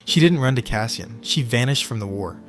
She didn't run to Cassian, she vanished from the war.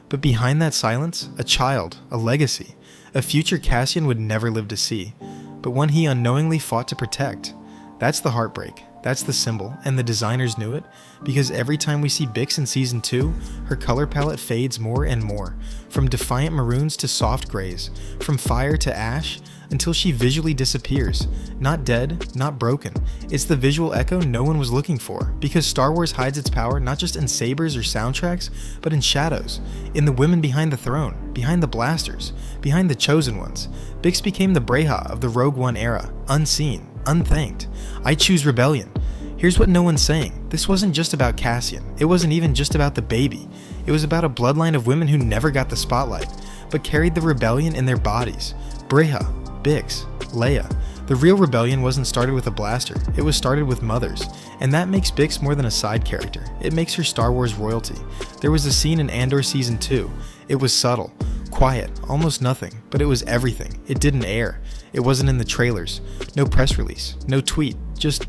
But behind that silence, a child, a legacy, a future Cassian would never live to see, but one he unknowingly fought to protect. That's the heartbreak, that's the symbol, and the designers knew it, because every time we see Bix in Season 2, her color palette fades more and more, from defiant maroons to soft grays, from fire to ash, until she visually disappears. Not dead, not broken. It's the visual echo no one was looking for, because Star Wars hides its power not just in sabers or soundtracks, but in shadows, in the women behind the throne, behind the blasters, behind the chosen ones. Bix became the Breha of the Rogue One era, unseen, unthanked. I choose rebellion. Here's what no one's saying. This wasn't just about Cassian. It wasn't even just about the baby. It was about a bloodline of women who never got the spotlight, but carried the rebellion in their bodies. Breha, Bix, Leia. The real rebellion wasn't started with a blaster, it was started with mothers. And that makes Bix more than a side character. It makes her Star Wars royalty. There was a scene in Andor Season 2. It was subtle, quiet, almost nothing, but it was everything. It didn't air. It wasn't in the trailers. No press release, no tweet, just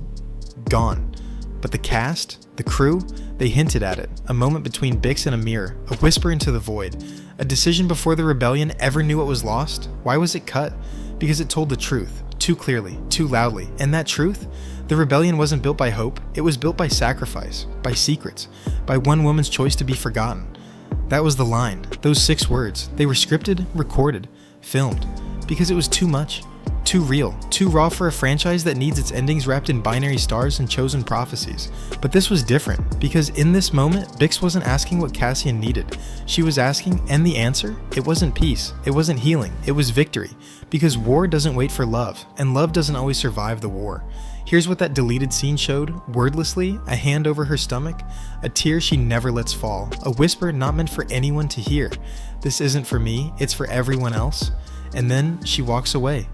gone. But the cast, the crew, they hinted at it. A moment between Bix and a mirror, a whisper into the void. A decision before the rebellion ever knew what was lost. Why was it cut? Because it told the truth, too clearly, too loudly. And that truth? The rebellion wasn't built by hope, it was built by sacrifice, by secrets, by one woman's choice to be forgotten. That was the line, those 6 words. They were scripted, recorded, filmed, because it was too much. Too real, too raw for a franchise that needs its endings wrapped in binary stars and chosen prophecies. But this was different, because in this moment, Bix wasn't asking what Cassian needed. She was asking, and the answer? It wasn't peace, it wasn't healing, it was victory. Because war doesn't wait for love, and love doesn't always survive the war. Here's what that deleted scene showed, wordlessly, a hand over her stomach, a tear she never lets fall, a whisper not meant for anyone to hear. This isn't for me, it's for everyone else. And then she walks away.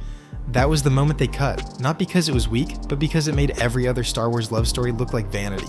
That was the moment they cut, not because it was weak, but because it made every other Star Wars love story look like vanity.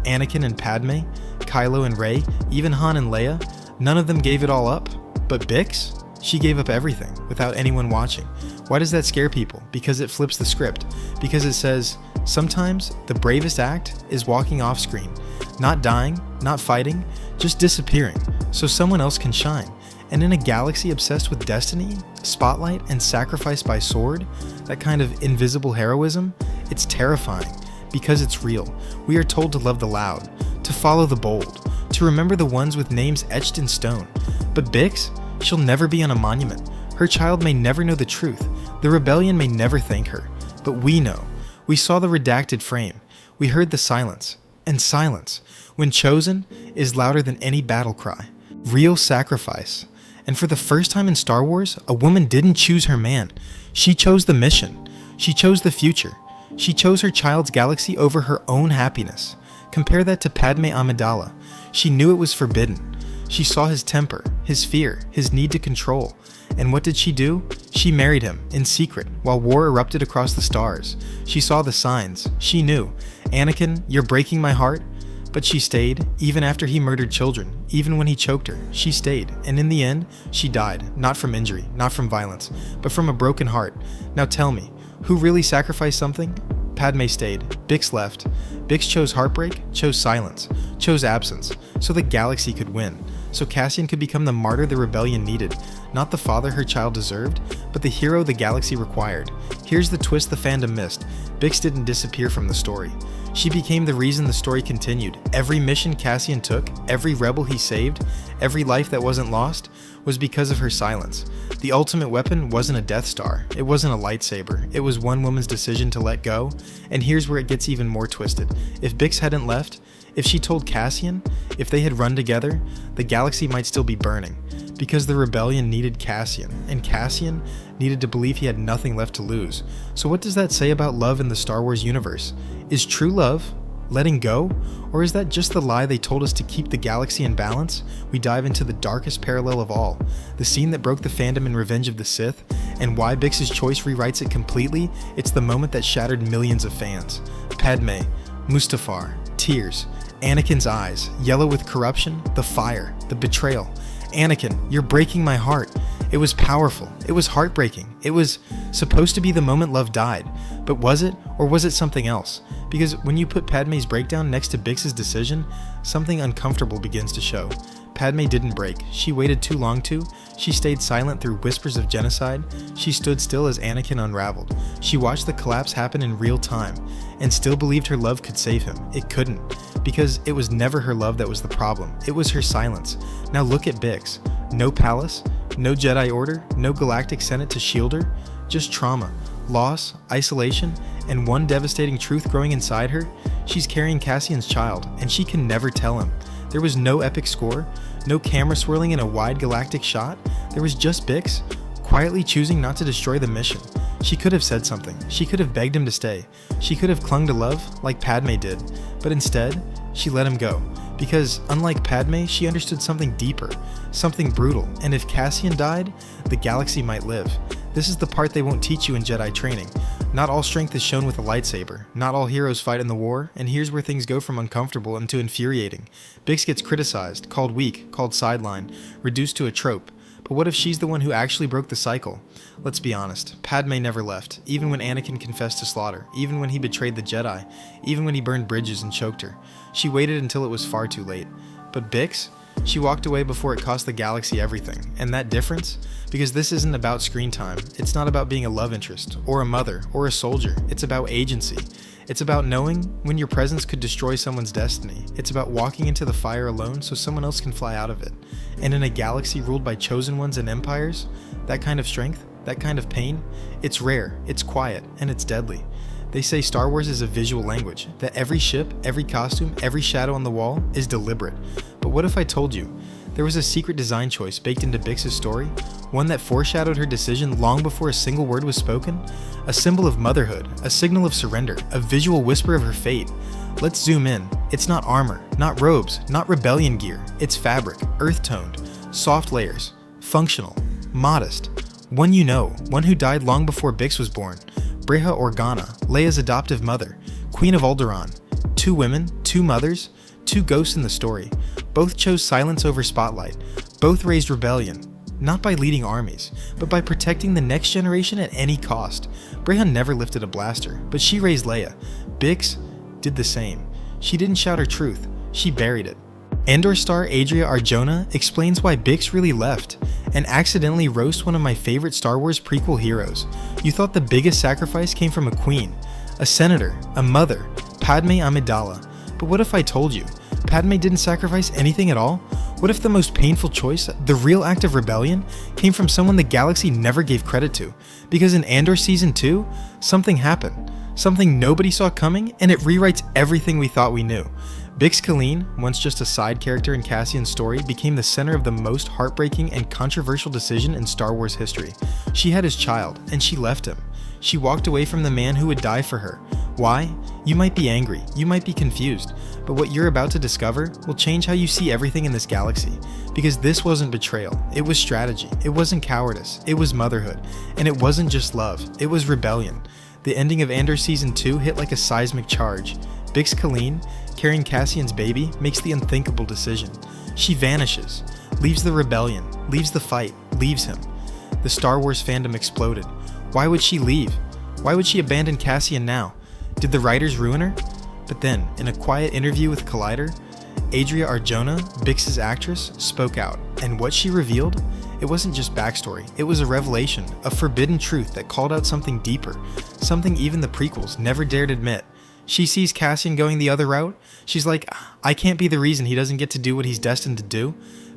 Anakin and Padme, Kylo and Rey, even Han and Leia, none of them gave it all up. But Bix? She gave up everything, without anyone watching. Why does that scare people? Because it flips the script. Because it says, sometimes the bravest act is walking off screen. Not dying, not fighting, just disappearing, so someone else can shine. And in a galaxy obsessed with destiny, spotlight, and sacrifice by sword, that kind of invisible heroism, it's terrifying, because it's real. We are told to love the loud, to follow the bold, to remember the ones with names etched in stone. But Bix, she'll never be on a monument. Her child may never know the truth. The rebellion may never thank her. But we know. We saw the redacted frame. We heard the silence. And silence, when chosen, is louder than any battle cry. Real sacrifice. And for the first time in Star Wars, a woman didn't choose her man. She chose the mission. She chose the future. She chose her child's galaxy over her own happiness. Compare that to Padmé Amidala. She knew it was forbidden. She saw his temper, his fear, his need to control. And what did she do? She married him, in secret, while war erupted across the stars. She saw the signs. She knew. Anakin, you're breaking my heart. But she stayed, even after he murdered children, even when he choked her. She stayed, and in the end, she died, not from injury, not from violence, but from a broken heart. Now tell me, who really sacrificed something? Padmé stayed, Bix left. Bix chose heartbreak, chose silence, chose absence, so the galaxy could win. So Cassian could become the martyr the rebellion needed, not the father her child deserved, but the hero the galaxy required. Here's the twist the fandom missed. Bix didn't disappear from the story. She became the reason the story continued. Every mission Cassian took, every rebel he saved, every life that wasn't lost, was because of her silence. The ultimate weapon wasn't a Death Star, it wasn't a lightsaber, it was one woman's decision to let go. And here's where it gets even more twisted. If Bix hadn't left, if she told Cassian, if they had run together, the galaxy might still be burning. Because the rebellion needed Cassian, and Cassian needed to believe he had nothing left to lose. So what does that say about love in the Star Wars universe? Is true love letting go? Or is that just the lie they told us to keep the galaxy in balance? We dive into the darkest parallel of all, the scene that broke the fandom in Revenge of the Sith, and why Bix's choice rewrites it completely. It's the moment that shattered millions of fans. Padmé, Mustafar, tears, Anakin's eyes, yellow with corruption, the fire, the betrayal. Anakin, you're breaking my heart. It was powerful. It was heartbreaking. It was supposed to be the moment love died. But was it, or was it something else? Because when you put Padmé's breakdown next to Bix's decision, something uncomfortable begins to show. Padmé didn't break. She waited too long to. She stayed silent through whispers of genocide. She stood still as Anakin unraveled. She watched the collapse happen in real time, and still believed her love could save him. It couldn't, because it was never her love that was the problem. It was her silence. Now look at Bix. No palace, no Jedi Order, no galactic senate to shield her. Just trauma, loss, isolation, and one devastating truth growing inside her. She's carrying Cassian's child, and she can never tell him. There was no epic score, no camera swirling in a wide galactic shot. There was just Bix, quietly choosing not to destroy the mission. She could have said something. She could have begged him to stay. She could have clung to love, like Padmé did. But instead, she let him go. Because, unlike Padmé, she understood something deeper, something brutal, and if Cassian died, the galaxy might live. This is the part they won't teach you in Jedi training. Not all strength is shown with a lightsaber. Not all heroes fight in the war, and here's where things go from uncomfortable into infuriating. Bix gets criticized, called weak, called sidelined, reduced to a trope. But what if she's the one who actually broke the cycle? Let's be honest, Padmé never left, even when Anakin confessed to slaughter, even when he betrayed the Jedi, even when he burned bridges and choked her. She waited until it was far too late. But Bix? She walked away before it cost the galaxy everything. And that difference? Because this isn't about screen time. It's not about being a love interest, or a mother, or a soldier. It's about agency. It's about knowing when your presence could destroy someone's destiny. It's about walking into the fire alone so someone else can fly out of it. And in a galaxy ruled by chosen ones and empires, that kind of strength, that kind of pain, it's rare, it's quiet, and it's deadly. They say Star Wars is a visual language, that every ship, every costume, every shadow on the wall is deliberate. But what if I told you there was a secret design choice baked into Bix's story, one that foreshadowed her decision long before a single word was spoken? A symbol of motherhood, a signal of surrender, a visual whisper of her fate. Let's zoom in. It's not armor, not robes, not rebellion gear. It's fabric, earth-toned, soft layers, functional, modest. One you know, one who died long before Bix was born. Breha Organa, Leia's adoptive mother, Queen of Alderaan. Two women, two mothers, two ghosts in the story. Both chose silence over spotlight. Both raised rebellion. Not by leading armies, but by protecting the next generation at any cost. Breha never lifted a blaster, but she raised Leia. Bix did the same. She didn't shout her truth, she buried it. Andor star Adria Arjona explains why Bix really left, and accidentally roast one of my favorite Star Wars prequel heroes. You thought the biggest sacrifice came from a queen, a senator, a mother, Padmé Amidala. But what if I told you, Padmé didn't sacrifice anything at all? What if the most painful choice, the real act of rebellion, came from someone the galaxy never gave credit to? Because in Andor Season 2, something happened. Something nobody saw coming, and it rewrites everything we thought we knew. Bix Caleen, once just a side character in Cassian's story, became the center of the most heartbreaking and controversial decision in Star Wars history. She had his child, and she left him. She walked away from the man who would die for her. Why? You might be angry, you might be confused, but what you're about to discover will change how you see everything in this galaxy. Because this wasn't betrayal, it was strategy, it wasn't cowardice, it was motherhood, and it wasn't just love, it was rebellion. The ending of Andor Season 2 hit like a seismic charge. Bix Caleen, carrying Cassian's baby, makes the unthinkable decision. She vanishes, leaves the rebellion, leaves the fight, leaves him. The Star Wars fandom exploded. Why would she leave? Why would she abandon Cassian now? Did the writers ruin her? But then, in a quiet interview with Collider, Adria Arjona, Bix's actress, spoke out, and what she revealed? It wasn't just backstory, it was a revelation, a forbidden truth that called out something deeper, something even the prequels never dared admit. She sees Cassian going the other route. She's like, I can't be the reason he doesn't get to do what he's destined to do.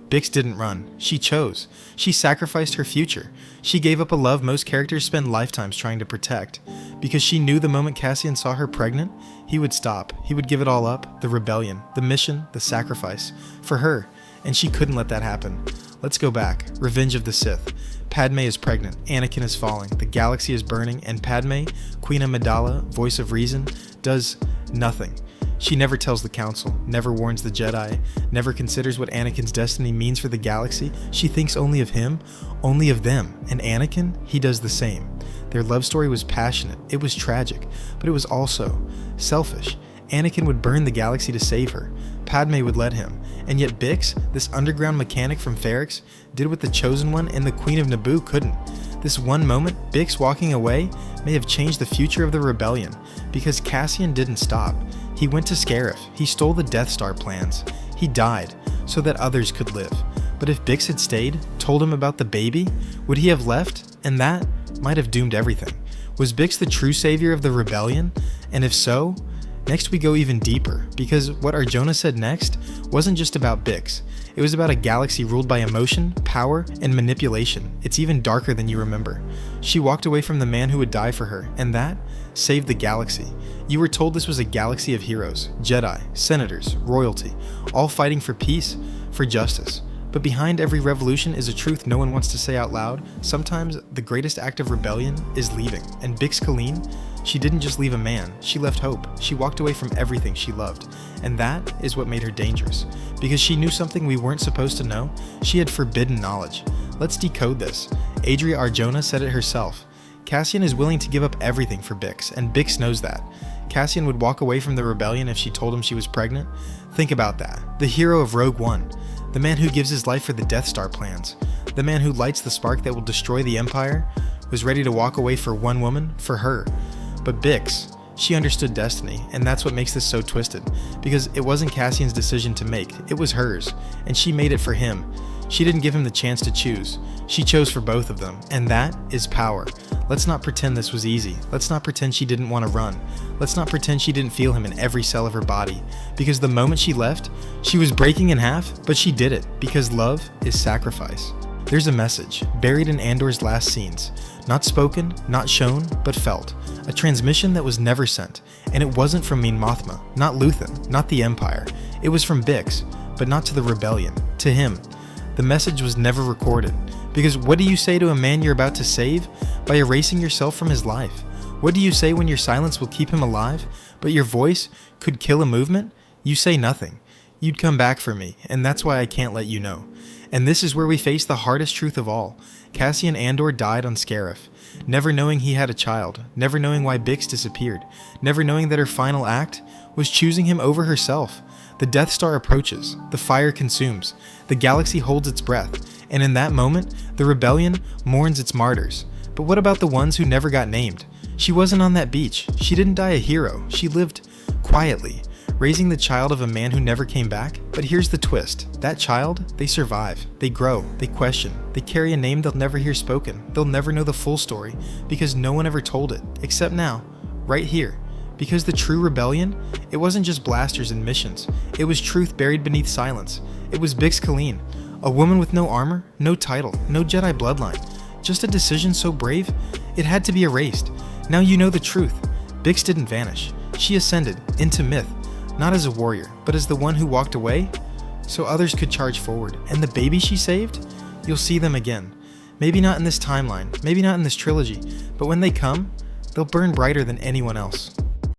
Bix didn't run. She chose. She sacrificed her future. She gave up a love most characters spend lifetimes trying to protect. Because she knew the moment Cassian saw her pregnant, he would stop. He would give it all up. The rebellion, the mission, the sacrifice. For her. And she couldn't let that happen. Let's go back. Revenge of the Sith. Padmé is pregnant. Anakin is falling. The galaxy is burning. And Padmé, Queen Amidala, voice of reason, does nothing. She never tells the Council, never warns the Jedi, never considers what Anakin's destiny means for the galaxy. She thinks only of him, only of them. And Anakin, he does the same. Their love story was passionate, it was tragic, but it was also selfish. Anakin would burn the galaxy to save her. Padmé would let him. And yet Bix, this underground mechanic from Ferrix, did what the Chosen One and the Queen of Naboo couldn't. This one moment, Bix walking away, may have changed the future of the rebellion, because Cassian didn't stop. He went to Scarif. He stole the Death Star plans. He died, so that others could live. But if Bix had stayed, told him about the baby, would he have left? And that might have doomed everything. Was Bix the true savior of the rebellion? And if so, next we go even deeper, because what Arjona said next wasn't just about Bix. It was about a galaxy ruled by emotion, power, and manipulation. It's even darker than you remember. She walked away from the man who would die for her, and that saved the galaxy. You were told this was a galaxy of heroes, Jedi, senators, royalty, all fighting for peace, for justice. But behind every revolution is a truth no one wants to say out loud. Sometimes the greatest act of rebellion is leaving. And Bix Caleen, she didn't just leave a man, she left hope. She walked away from everything she loved. And that is what made her dangerous. Because she knew something we weren't supposed to know. She had forbidden knowledge. Let's decode this. Adria Arjona said it herself. Cassian is willing to give up everything for Bix, and Bix knows that. Cassian would walk away from the rebellion if she told him she was pregnant. Think about that. The hero of Rogue One. The man who gives his life for the Death Star plans. The man who lights the spark that will destroy the Empire. Was ready to walk away for one woman, for her. But Bix, she understood destiny, and that's what makes this so twisted. Because it wasn't Cassian's decision to make, it was hers. And she made it for him. She didn't give him the chance to choose. She chose for both of them, and that is power. Let's not pretend this was easy. Let's not pretend she didn't want to run. Let's not pretend she didn't feel him in every cell of her body. Because the moment she left, she was breaking in half, but she did it, because love is sacrifice. There's a message, buried in Andor's last scenes. Not spoken, not shown, but felt. A transmission that was never sent. And it wasn't from Min Mothma, not Luthen, not the Empire. It was from Bix, but not to the rebellion, to him. The message was never recorded. Because what do you say to a man you're about to save? By erasing yourself from his life. What do you say when your silence will keep him alive, but your voice could kill a movement? You say nothing. You'd come back for me, and that's why I can't let you know. And this is where we face the hardest truth of all. Cassian Andor died on Scarif, never knowing he had a child, never knowing why Bix disappeared, never knowing that her final act was choosing him over herself. The Death Star approaches, the fire consumes, the galaxy holds its breath, and in that moment, the rebellion mourns its martyrs. But what about the ones who never got named? She wasn't on that beach. She didn't die a hero. She lived quietly, raising the child of a man who never came back. But here's the twist. That child, they survive. They grow. They question. They carry a name they'll never hear spoken. They'll never know the full story because no one ever told it, except now, right here. Because the true rebellion, it wasn't just blasters and missions. It was truth buried beneath silence. It was Bix Caleen, a woman with no armor, no title, no Jedi bloodline. Just a decision so brave, it had to be erased. Now you know the truth. Bix didn't vanish. She ascended into myth, not as a warrior, but as the one who walked away so others could charge forward. And the baby she saved? You'll see them again. Maybe not in this timeline, maybe not in this trilogy, but when they come, they'll burn brighter than anyone else.